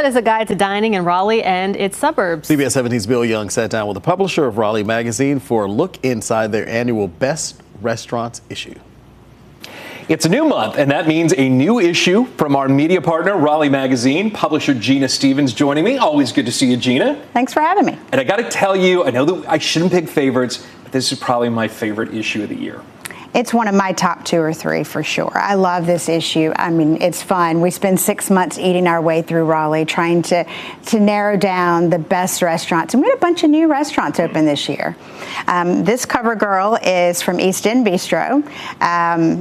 What is a guide to dining in Raleigh and its suburbs? CBS 17's Bill Young sat down with the publisher of Raleigh Magazine for a look inside their annual Best Restaurants issue. It's a new month, and that means a new issue from our media partner, Raleigh Magazine. Publisher Gina Stevens joining me. Always good to see you, Gina. Thanks for having me. And I got to tell you, I know that I shouldn't pick favorites, but this is probably my favorite issue of the year. It's one of my top 2 or 3 for sure. I love this issue. I mean, it's fun. We spend 6 months eating our way through Raleigh, trying to narrow down the best restaurants. And we had a bunch of new restaurants open this year. This cover girl is from East End Bistro,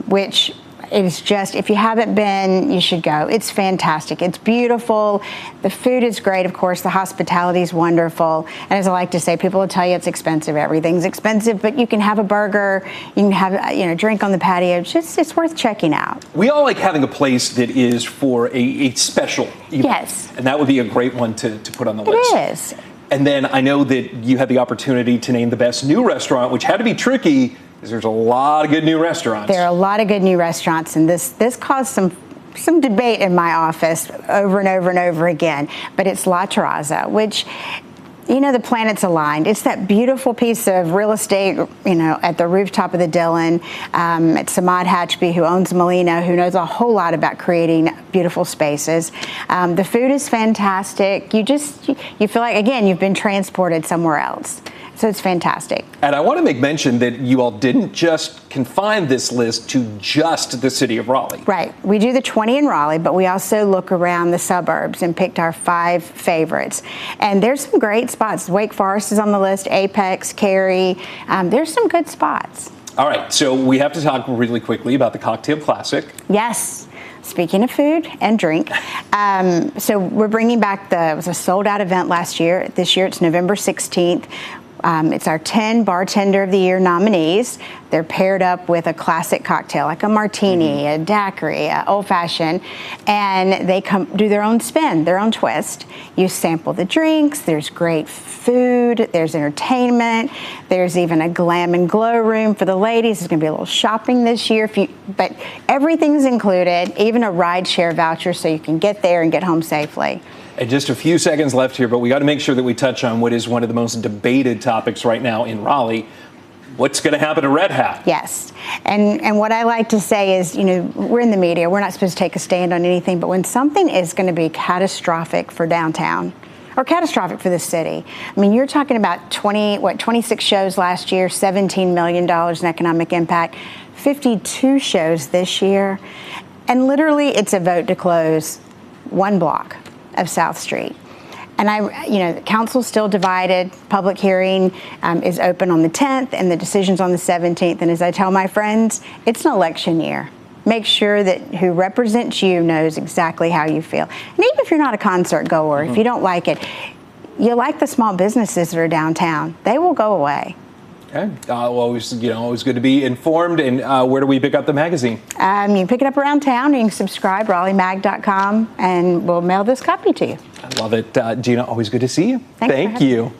which is just, if you haven't been, you should go. It's fantastic. It's beautiful. The food is great, of course. The hospitality is wonderful. And as I like to say, people will tell you it's expensive. Everything's expensive, but you can have a burger, you can have a drink on the patio. It's worth checking out. We all like having a place that is for a special event. Yes. And that would be a great one to put on the list. It is. And then I know that you had the opportunity to name the best new restaurant, which had to be tricky, because there's a lot of good new restaurants. There are a lot of good new restaurants, and this caused some debate in my office over and over and over again. But it's La Terraza, which, the planets aligned. It's that beautiful piece of real estate, at the rooftop of the Dillon. It's Samad Hatchby, who owns Molino, who knows a whole lot about creating beautiful spaces. The food is fantastic. You feel like, again, you've been transported somewhere else. So it's fantastic. And I want to make mention that you all didn't just confine this list to just the city of Raleigh. Right. We do the 20 in Raleigh, but we also look around the suburbs and picked our 5 favorites. And there's some great spots. Wake Forest is on the list, Apex, Cary. There's some good spots. All right. So we have to talk really quickly about the Cocktail Classic. Yes. Speaking of food and drink, so we're bringing back it was a sold-out event last year. This year it's November 16th. It's our 10 Bartender of the Year nominees. They're paired up with a classic cocktail, like a martini, a daiquiri, a old-fashioned, and they do their own spin, their own twist. You sample the drinks. There's great food. There's entertainment. There's even a glam and glow room for the ladies. There's going to be a little shopping this year, but everything's included, even a ride share voucher so you can get there and get home safely. And just a few seconds left here, but we got to make sure that we touch on what is one of the most debated topics right now in Raleigh. What's going to happen to Red Hat? Yes. And what I like to say is, we're in the media. We're not supposed to take a stand on anything. But when something is going to be catastrophic for downtown or catastrophic for the city, I mean, you're talking about 26 shows last year, $17 million in economic impact, 52 shows this year. And literally, it's a vote to close 1 block of South Street. And the council's still divided. Public hearing is open on the 10th and the decision's on the 17th. And as I tell my friends, it's an election year. Make sure that who represents you knows exactly how you feel. And even if you're not a concert goer, if you don't like it, you like the small businesses that are downtown. They will go away. Okay. Always good to be informed. And where do we pick up the magazine? You can pick it up around town. You can subscribe, RaleighMag.com, and we'll mail this copy to you. I love it. Gina, always good to see you. Thank you.